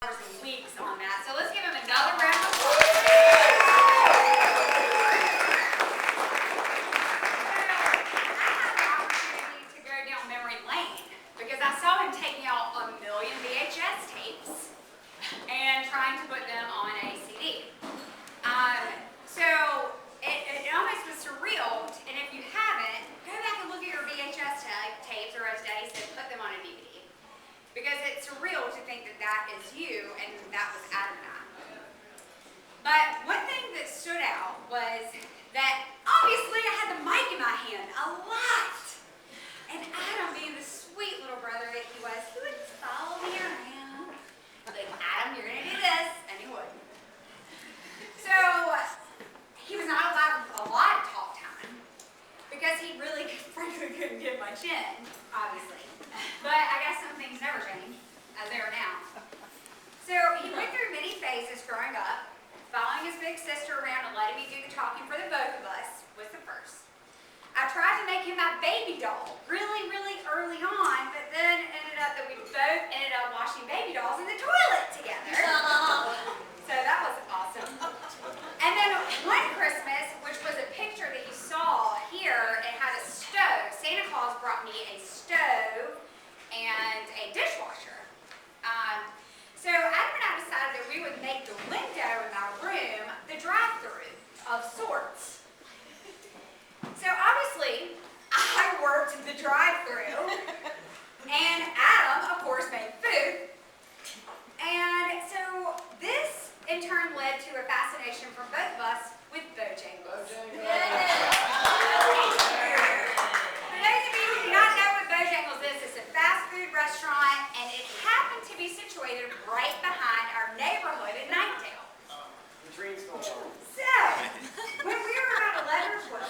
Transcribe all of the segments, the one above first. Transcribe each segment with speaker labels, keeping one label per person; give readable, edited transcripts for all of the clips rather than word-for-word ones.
Speaker 1: hours and weeks on that. So let's give him another round of applause. I had the opportunity to go down memory lane because I saw him taking out a million VHS tapes and trying to put them on a CD. So it almost was surreal, and if you haven't, go back and look at your VHS tapes, or as Daddy said, put them on a DVD. Because it's surreal to think that that is you, and that was Adam and I. But one thing that stood out was that obviously I had the mic in my hand a lot. And Adam, being the sweet little brother that he was, he would just follow me around. Like, Adam, you're going to do this. And he would. So he was not allowed a lot of talk time because he really, frankly, couldn't get much in, obviously. But I guess some things never change, as they are now. So he went through many phases growing up. Following his big sister around and letting me do the talking for the both of us was the first. I tried to make him my baby doll really, really early on, but then it ended up that we both ended up washing baby dolls in the toilet together. So that was awesome. And then one Christmas, which was a picture that you saw here, it had a stove. Santa Claus brought me a stove and a dishwasher. So Adam and I decided that we would make the window in my room the drive-through of sorts. So obviously, I worked the drive-through, and Adam, of course, made food. And so this, in turn, led to a fascination from both of us with Bojangles. For those of you who do not know what Bojangles is, it's a fast food restaurant, and it happened to be situated right behind our neighborhood in Nightdale.
Speaker 2: The dreams go on.
Speaker 1: So, when we were about 11 or 12,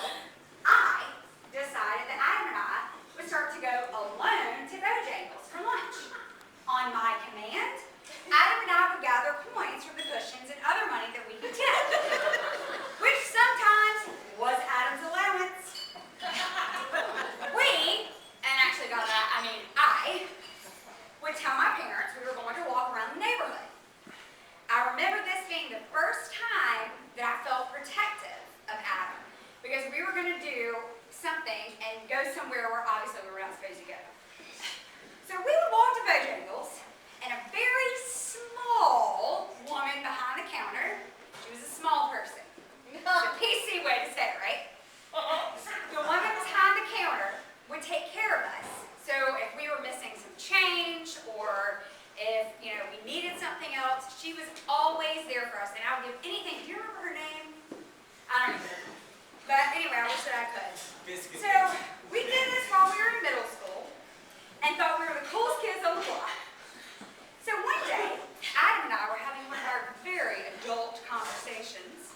Speaker 1: I decided that Adam and I would start to go alone to Bojangles for lunch. On my command, Adam and I would gather coins from the cushions and other money that we could tip, which sometimes was Adam's allowance. We, and actually by that I mean I, would tell my parents we were going to walk around the neighborhood. I remember this being the first time that I felt protective of Adam, because we were going to do something and go somewhere where obviously we were not supposed to go. So we would walk to Bojangles, and a very small woman behind the counter, she was a small person. It's a PC way to say it, right? The woman behind the counter would take care of us. So if we were missing some change, or if we needed something else, she was always there for us, and I would give anything. Do you remember her name? I don't even know. But anyway, I wish that I could. So we did this while we were in middle school and thought we were the coolest kids on the block. So one day, Adam and I were having one of our very adult conversations,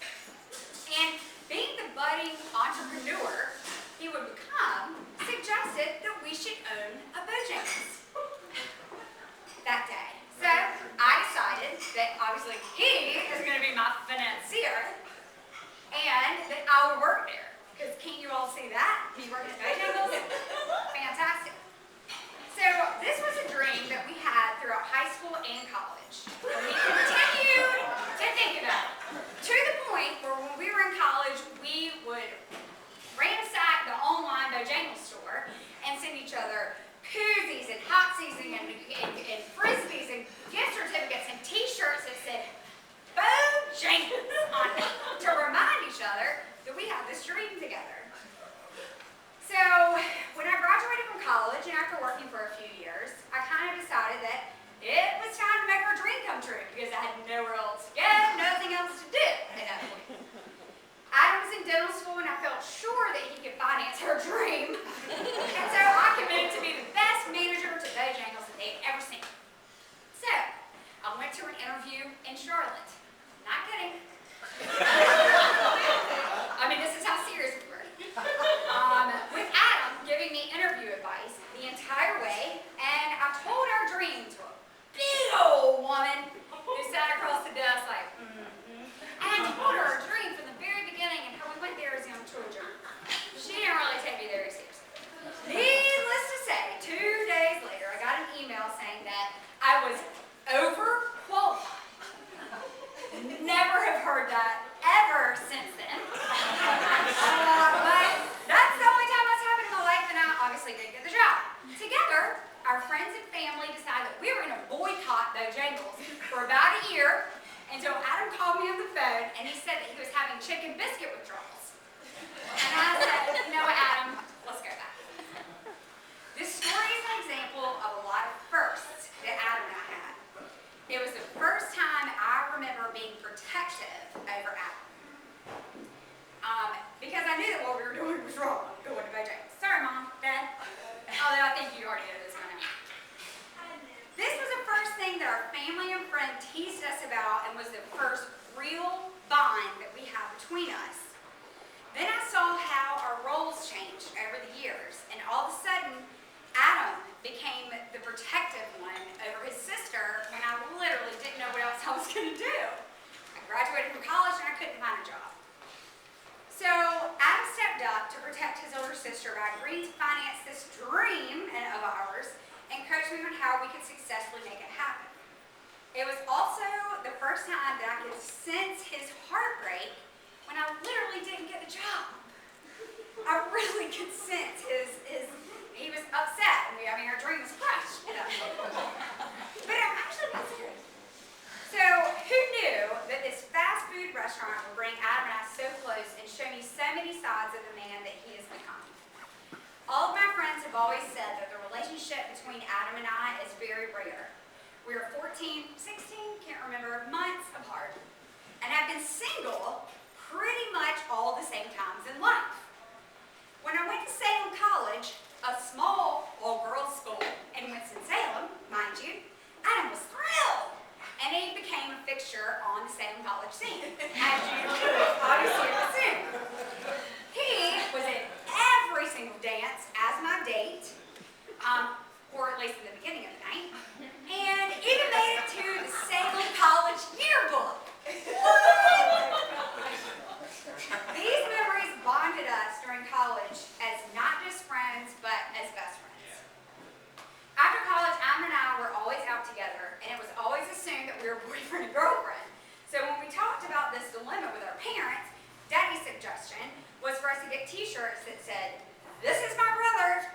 Speaker 1: and being the budding entrepreneur he would become, suggested that we should own a Bojangles that day. So I decided that obviously he is going to be my financier, and that I would work there. Because can't you all see that? Me working at Bojangles? Fantastic. So this was a dream that we had throughout high school and college. And we continued to think about it. To the point where when we were in college, we would ransack the online Bojangles store and send each other koozies and hot seasoning and frisbees and gift certificates and t-shirts that said Bojangles on it to remind each other that we had this dream together. So when I graduated from college and after working for a few years, I kind of decided that it was time to make our dream come true because I had nowhere else to go, nothing else to do at that point. Adam was in dental school and I felt sure that he could finance her dream. And so I committed to be the best manager to Bojangles that they'd ever seen. So I went to an interview in Charlotte. Not kidding. I mean, this is how serious we were. With Adam giving me interview advice the entire way, and I told our dream to a big old woman who sat across the desk like, And I told her our dream from the very beginning and how we went there as young children. She didn't really take me very seriously. Needless to say, 2 days later, I got an email saying that I was overqualified for about a year until Adam called me on the phone and he said that he was having chicken biscuit withdrawals. And I said, you know what, Adam, let's go back. This story is an example of a lot of firsts that Adam and I had. It was the first time I remember being protective over Adam. Because I knew that what we were doing was wrong, going to Bojangles. Sorry, Mom, Dad. Although I think you already know this by now. This was the first thing that our family and friend teased us about and was the first real bond that we had between us. Then I saw how our roles changed over the years, and all of a sudden, Adam became the protective one over his sister when I literally didn't know what else I was going to do. I graduated from college and I couldn't find a job. So Adam stepped up to protect his older sister by agreeing to finance this dream of ours and coach me on how we could successfully make it happen. It was also the first time that I could sense his heartbreak when I literally didn't get the job. I really could sense he was upset. I mean, our dream was crushed. You know? But I'm actually not serious. So who knew that this fast food restaurant would bring Adam and I so close and show me so many sides of the man that he has become? All of my friends have always said that the relationship between Adam and I is very rare. We are 14, 16, can't remember, months apart, and have been single pretty much all the same times in life. When I went to Salem College, a small all-girls school in Winston-Salem, mind you, Adam was thrilled, and he became a fixture on the Salem College scene, as you obviously assume. He was at every single dance as my date, or at least in the beginning of the night, and even made it to the Salem College yearbook. These memories bonded us during college as not just friends, but as best friends. After college, Adam and I were always out together, and it was always assumed that we were boyfriend and girlfriend. So when we talked about this dilemma with our parents, Daddy's suggestion was for us to get t-shirts that said, "This is my brother,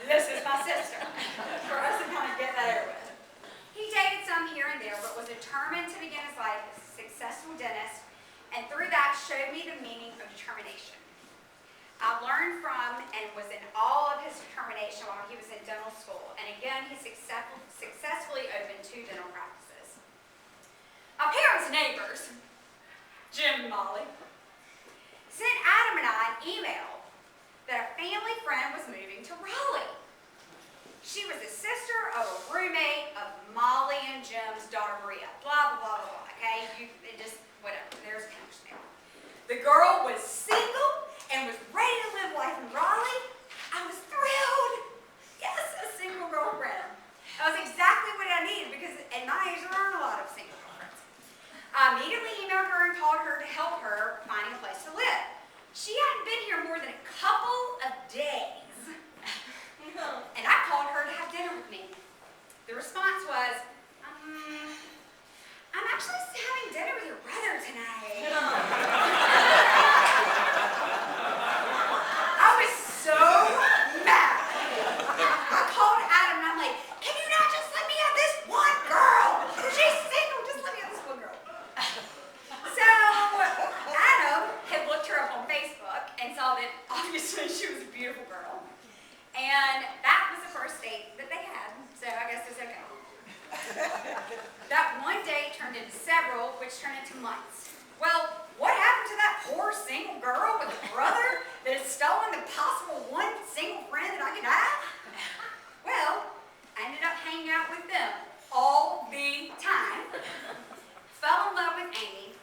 Speaker 1: this is my sister," for us to kind of get that over with. He dated some here and there, but was determined to begin his life as a successful dentist, and through that showed me the meaning of determination. I learned from and was in awe of his determination while he was in dental school, and again, he successfully opened 2 dental practices. Our parents' neighbors, Jim and Molly, sent Adam and I an email that a family friend was moving to Raleigh. She was the sister of a roommate of Molly and Jim's daughter Maria. Blah, blah, blah, blah, blah. Okay? Whatever. There's a connection there. The girl was single and was ready to live life in Raleigh. I was thrilled. Yes, a single girlfriend. That was exactly what I needed because at my age there aren't a lot of single girlfriends. I immediately emailed her and called her to help her finding a place to live. She hadn't been here more than a couple of days. And I called her to have dinner with me. The response was, "I'm actually having dinner with your brother tonight." I was so mad. I called Adam and I'm like, "Can you not just let me have this one girl? She's single, just let me have this one girl." So Adam had looked her up on Facebook and saw that obviously she was a beautiful girl. And that was the first date that they had, so I guess it's okay. That one date turned into several, which turned into months. Well, what happened to that poor single girl with a brother that has stolen the possible one single friend that I could have? Well, I ended up hanging out with them all the time, fell in love with Amy,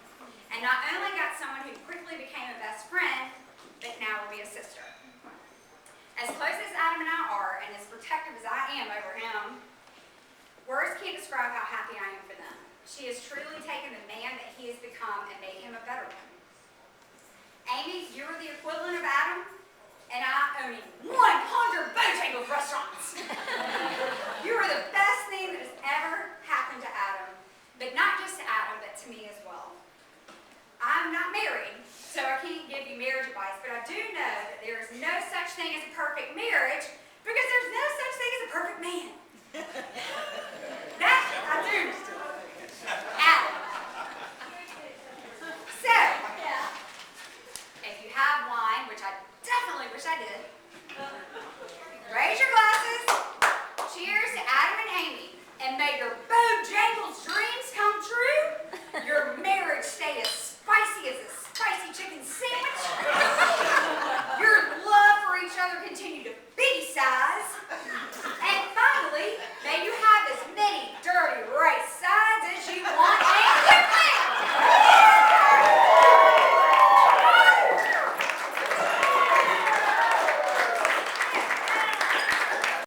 Speaker 1: and not only got someone who quickly became a best friend, but now will be a sister. As close as Adam and I are, and as protective as I am over him, words can't describe how happy I am for them. She has truly taken the man that he has become and made him a better one. Amy, you're the equivalent of Adam, and I own 100 Bojangles restaurants. You are the best thing that has ever happened to Adam, but not just to Adam, but to me as well. I'm not married, so I can't give you marriage advice, but I do know that there is no such thing as a perfect marriage because there's no such thing as a perfect man.